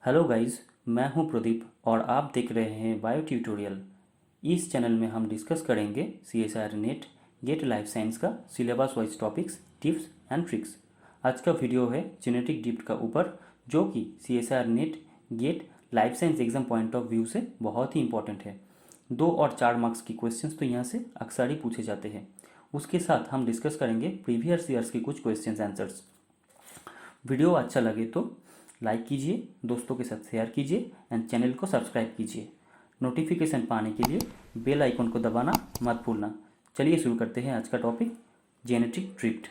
Hello guys, मैं हूं प्रदीप और आप देख रहे हैं बायो ट्यूटोरियल। इस चैनल में हम डिस्कस करेंगे CSIR net gate life science का syllabus wise topics, tips and tricks. आज का वीडियो है जेनेटिक ड्रिफ्ट का ऊपर, जो कि CSIR net gate life science exam point of view से बहुत ही इंपॉर्टेंट है। 2 और 4 मार्क्स की क्वेश्चंस तो यहाँ से अक्सर ही पूछे जाते हैं। उसके साथ हम डिस्कस करेंगे प्रीवियस ईयर्स के कुछ क्वेश्चंस आंसर्स। वीडियो अच्छा लगे तो लाइक कीजिए, दोस्तों के साथ शेयर कीजिए एंड चैनल को सब्सक्राइब कीजिए। नोटिफिकेशन पाने के लिए बेल आइकन को दबाना मत भूलना। चलिए शुरू करते हैं आज का topic, genetic drift.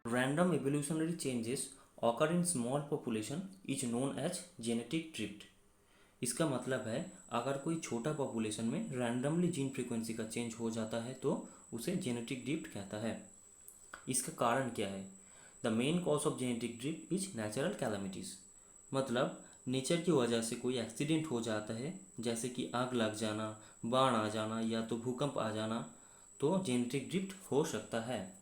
Random evolutionary changes occur in small population is known as genetic drift। इसका मतलब है अगर कोई छोटा पॉपुलेशन में रैंडमली जीन फ्रीक्वेंसी का चेंज हो जाता है तो उसे जेनेटिक ड्रिफ्ट कहता है। इसका कारण क्या है? The main cause of genetic drift is natural calamities. मतलब नेचर की वजह से कोई एक्सीडेंट हो जाता है, जैसे कि आग लग जाना, बाढ़ आ जाना या तो भूकंप आ जाना, तो जेनेटिक ड्रिफ्ट हो सकता है।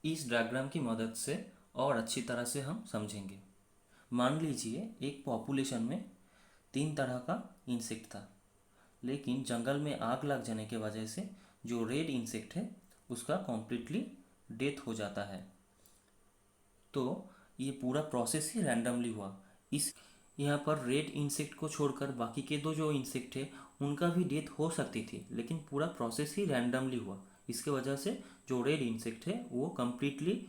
इस डायग्राम की मदद से और अच्छी तरह से हम समझेंगे। मान लीजिए एक पॉपुलेशन में 3 तरह का इंसेक्ट था, लेकिन जंगल में आग लग जाने के वजह से जो रेड इंसेक्ट है उसका कॉम्प्लीटली डेथ हो जाता है। तो ये पूरा प्रोसेस ही रैंडमली हुआ। इस यहाँ पर रेड इंसेक्ट को छोड़कर बाकी के दो जो इंसेक्ट है उनका भी डेथ हो सकती थी, लेकिन पूरा प्रोसेस ही रैंडमली हुआ। इसके वजह से जो रेड इंसेक्ट है वो कम्प्लीटली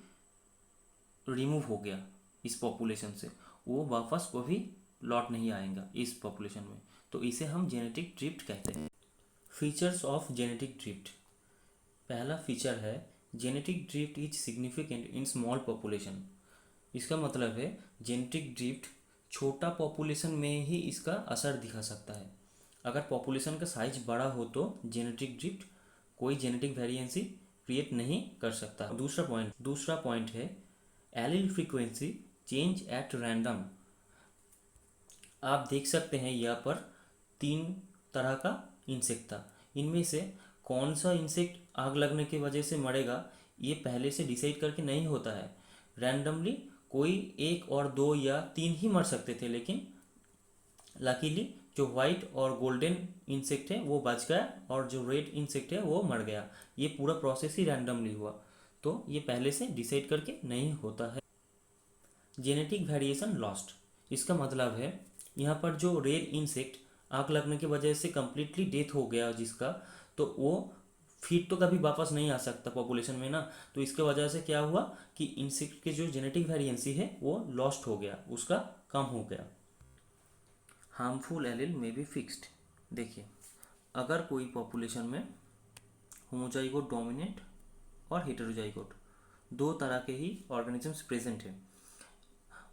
रिमूव हो गया इस पॉपुलेशन से। वो वापस कभी लौट नहीं आएगा इस पॉपुलेशन में। तो इसे हम जेनेटिक ड्रिफ्ट कहते हैं। Features of genetic drift. पहला फीचर है genetic drift is significant in small population. इसका मतलब है जेनेटिक ड्रिफ्ट छोटा पॉपुलेशन में ही इसका असर दिखा सकता है। अगर पॉपुलेशन का साइज बड़ा हो तो जेनेटिक ड्रिफ्ट कोई जेनेटिक वेरिएंसी क्रिएट नहीं कर सकता। दूसरा पॉइंट है allele frequency change at random. आप देख सकते हैं यहाँ पर 3 तरह का इंसेक्ट था। इनमें से कौन सा इंसेक्ट आग लगने की वजह से मरेगा ये पहले से डिसाइड करके नहीं होता है। रैंडमली कोई 1 और 2 या 3 ही मर सकते थे, लेकिन लकीली जो वाइट और गोल्डन इंसेक्ट है वो बच गया और जो रेड इंसेक्ट है वो मर गया। ये पूरा प्रोसेस ही रैंडमली हुआ, तो ये पहले से डिसाइड करके नहीं होता है। Genetic variation lost. इसका मतलब है यहाँ पर जो रेड इंसेक्ट आग लगने की वजह से कम्प्लीटली डेथ हो गया जिसका, तो वो फिर तो कभी वापस नहीं आ सकता पॉपुलेशन में ना। तो इसके वजह से क्या हुआ कि इंसेक्ट के जो जेनेटिक वेरिएंसी है वो लॉस्ट हो गया, उसका कम हो गया। हार्मफुल एलील में बी फिक्स्ड। देखिए, अगर कोई पॉपुलेशन में होमोजाइगोट डोमिनेंट और हेटेरोजाइगोट 2 तरह के ही ऑर्गेनिजम्स प्रेजेंट है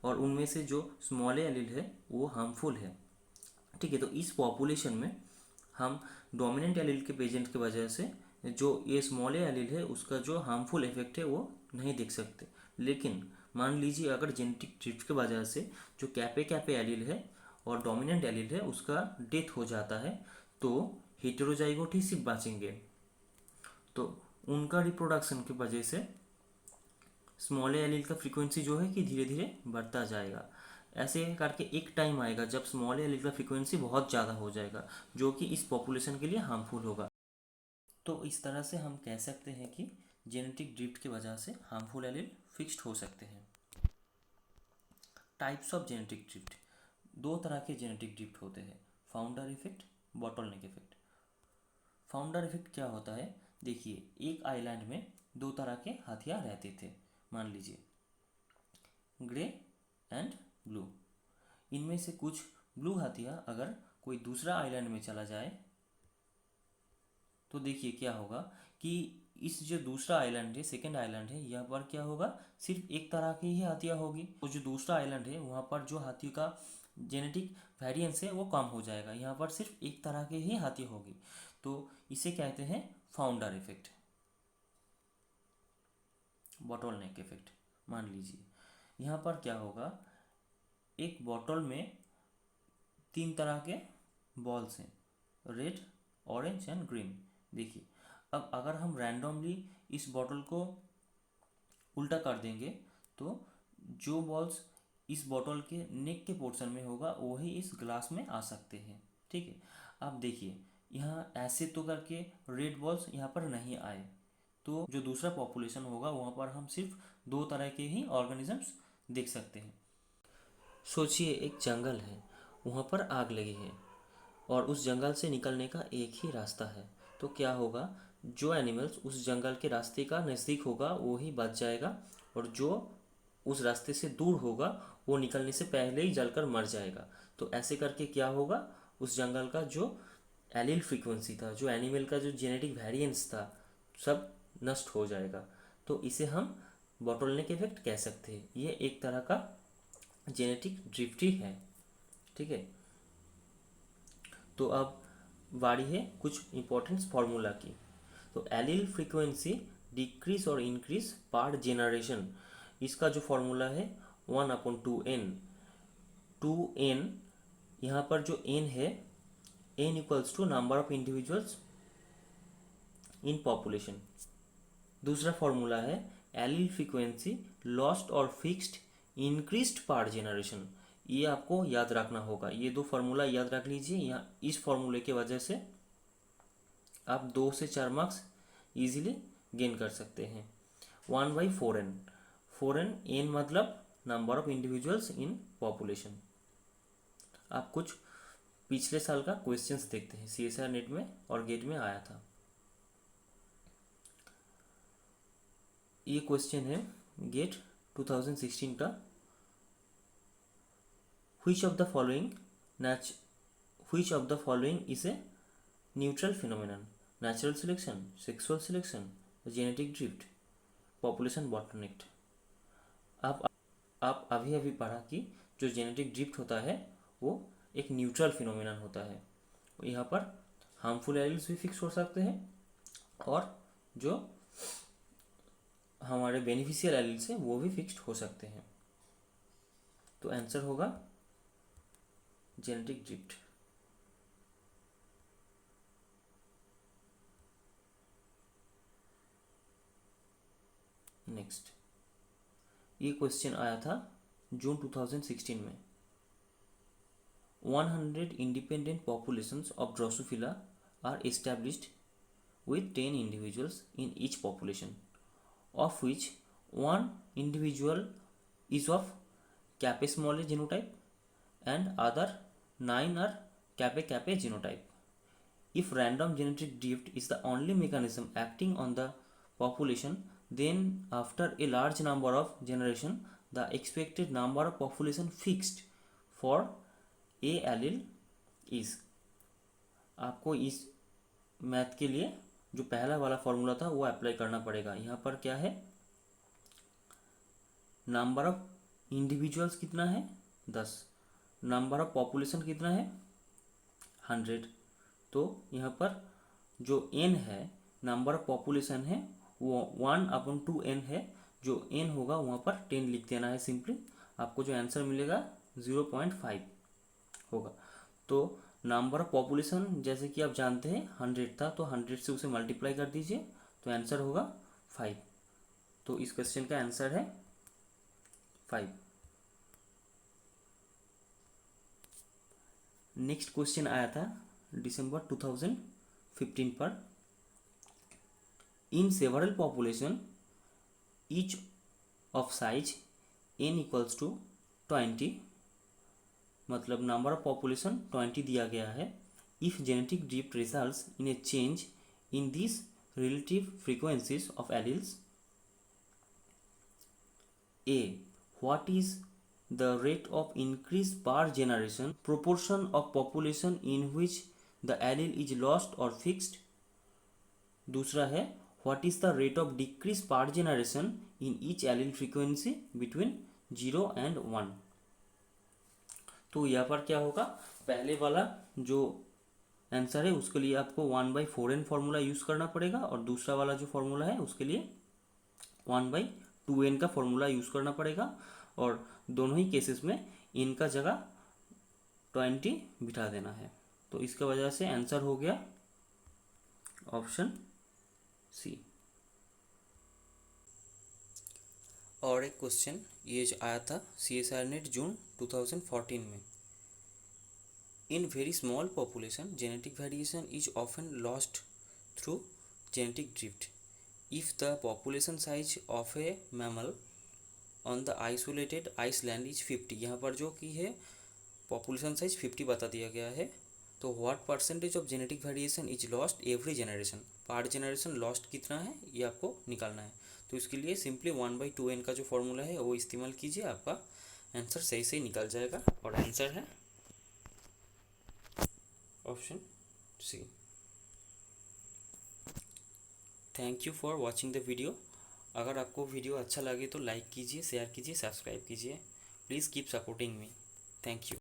और उनमें से जो स्मॉल एलील है वो हार्मफुल है, ठीक है, तो इस पॉपुलेशन में हम डोमिनेंट एलील के प्रेजेंट की वजह से जो ये स्मॉल एलील है उसका जो हार्मफुल इफेक्ट है वो नहीं देख सकते। लेकिन मान लीजिए अगर जेनेटिक ड्रिफ्ट की वजह से जो कैपे कैपे एलील है और डोमिनेंट एलील है उसका डेथ हो जाता है, तो हेटेरोजाइगोट ही सिर्फ बचेंगे। तो उनका रिप्रोडक्शन की वजह से स्मॉल एलील का फ्रीक्वेंसी जो है कि धीरे धीरे बढ़ता जाएगा। ऐसे करके एक टाइम आएगा जब स्मॉल एलील का फ्रीक्वेंसी बहुत ज़्यादा हो जाएगा, जो कि इस पॉपुलेशन के लिए हार्मफुल होगा। तो इस तरह से हम कह सकते हैं कि जेनेटिक ड्रिफ्ट की वजह से हार्मफुल एलील फिक्स्ड हो सकते हैं। Types of genetic drift. 2 तरह के जेनेटिक ड्रिफ्ट होते हैं, founder effect, bottleneck effect. Founder effect क्या होता है? देखिए, एक आइलैंड में 2 तरह के हाथियाँ रहते थे, मान लीजिए ग्रे एंड ब्लू। इनमें से कुछ ब्लू हाथियाँ अगर कोई दूसरा आइलैंड में चला जाए तो देखिए क्या होगा कि इस जो दूसरा आइलैंड है, सेकेंड आइलैंड है, यहाँ पर क्या होगा, सिर्फ एक तरह की ही हाथियाँ होगी। तो जो दूसरा आइलैंड है वहाँ पर जो हाथियों का जेनेटिक वेरिएंस है वो कम हो जाएगा, यहाँ पर सिर्फ एक तरह की ही हाथी होगी। तो इसे कहते हैं फाउंडर इफेक्ट, बॉटलनेक इफेक्ट। मान लीजिए यहाँ पर क्या होगा, एक बॉटल में तीन तरह के बॉल्स हैं, रेड, ऑरेंज एंड ग्रीन। देखिए, अब अगर हम रैंडमली इस बॉटल को उल्टा कर देंगे तो जो बॉल्स इस बॉटल के नेक के पोर्शन में होगा वही इस ग्लास में आ सकते हैं। ठीक है, अब देखिए यहाँ ऐसे तो करके रेड बॉल्स यहाँ पर नहीं आए, तो जो दूसरा पॉपुलेशन होगा वहाँ पर हम सिर्फ दो तरह के ही ऑर्गेनिजम्स देख सकते हैं। सोचिए एक जंगल है, वहाँ पर आग लगी है और उस जंगल से निकलने का एक ही रास्ता है, तो क्या होगा, जो एनिमल्स उस जंगल के रास्ते का नज़दीक होगा वो ही बच जाएगा और जो उस रास्ते से दूर होगा वो निकलने से पहले ही जलकर मर जाएगा। तो ऐसे करके क्या होगा, उस जंगल का जो एलील फ्रीक्वेंसी था, जो एनिमल का जो जेनेटिक वेरिएंस था, सब नष्ट हो जाएगा। तो इसे हम बॉटलनेक इफेक्ट कह सकते हैं। ये एक तरह का जेनेटिक ड्रिफ्ट ही है। ठीक है, तो अब बारी है कुछ इंपॉर्टेंट फार्मूला की। तो एलील फ्रीक्वेंसी डिक्रीज और इंक्रीज पर जेनरेशन, इसका जो फॉर्मूला है 1/2n। 2n, यहाँ पर जो n है, n equals to number of individuals in population. दूसरा फॉर्मूला है एलील फ्रीक्वेंसी लॉस्ट और फिक्स्ड इंक्रीज्ड पर जेनरेशन। ये आपको याद रखना होगा, ये दो फार्मूला याद रख लीजिए। यहाँ इस फॉर्मूले की वजह से आप 2 से 4 मार्क्स इजीली गेन कर सकते हैं। 1/4n, 4n, n मतलब number of individuals in population. आप कुछ पिछले साल का क्वेश्चंस देखते हैं, CSIR नेट में और गेट में आया था। ये क्वेश्चन है गेट 2016 का। which of the following is a neutral phenomenon? Natural selection, sexual selection, genetic drift, population bottleneck। आप अभी अभी पढ़ा कि जो जेनेटिक ड्रिफ्ट होता है वो एक न्यूट्रल फिनोमिनन होता है। यहाँ पर हार्मफुल एलिल्स भी फिक्स हो सकते हैं और जो हमारे बेनिफिशियल एलिल्स हैं वो भी फिक्स्ड हो सकते हैं। तो आंसर होगा जेनेटिक ड्रिफ्ट। नेक्स्ट, ये क्वेश्चन आया था जून 2016 में। 100 independent populations of Drosophila are established with 10 individuals in each population, of which one individual is of Kappa genotype and other 9 are Kappa genotype. If random genetic drift is the only mechanism acting on the population, then after a large number of generation, the expected number of population fixed for a allele is। आपको इस math के लिए जो पहला वाला formula था वो apply करना पड़ेगा। यहाँ पर क्या है, नंबर ऑफ इंडिविजुअल्स कितना है 10, नंबर ऑफ पॉपुलेशन कितना है 100। तो यहाँ पर जो n है, नंबर ऑफ पॉपुलेशन है वो 1/2n है, जो n होगा वहाँ पर 10 लिख देना है सिंपली। आपको जो आंसर मिलेगा 0.5 होगा। तो नंबर ऑफ पॉपुलेशन जैसे कि आप जानते हैं 100 था, तो 100 से उसे मल्टीप्लाई कर दीजिए तो आंसर होगा 5। तो इस क्वेश्चन का आंसर है 5। नेक्स्ट क्वेश्चन आया था दिसंबर 2015 पर। In several population each of size n equals to 20, मतलब नंबर ऑफ पॉपुलेशन 20 दिया गया है। If genetic drift results in a change in this relative frequencies of alleles, a what is the rate of increase per generation, proportion of population in which the allele is lost or fixed। दूसरा है what is the rate of decrease per generation in each allele frequency between 0 and 1। तो यहाँ पर क्या होगा, पहले वाला जो आंसर है उसके लिए आपको 1/4n फॉर्मूला यूज़ करना पड़ेगा और दूसरा वाला जो फॉर्मूला है उसके लिए 1/2n का फॉर्मूला यूज़ करना पड़ेगा। और दोनों ही केसेस में n का जगह 20 बिठा देना है। तो इसका वजह से आंसर हो गया ऑप्शन सी। और एक क्वेश्चन ये जो आया था CSIR नेट जून 2014 में, in very small population genetic variation is often lost through genetic drift if the population size of a mammal on the isolated island is 50। यहाँ पर जो कि है पॉपुलेशन साइज 50 बता दिया गया है। तो what percentage of genetic variation is lost every generation, पर जनरेशन लॉस्ट कितना है ये आपको निकालना है। तो इसके लिए सिंपली 1/2n का जो फॉर्मूला है वो इस्तेमाल कीजिए, आपका आंसर सही से निकल जाएगा। और आंसर है option C. Thank you for watching the video. अगर आपको वीडियो अच्छा लगे तो लाइक कीजिए, शेयर कीजिए, सब्सक्राइब कीजिए। Please keep supporting me. Thank you.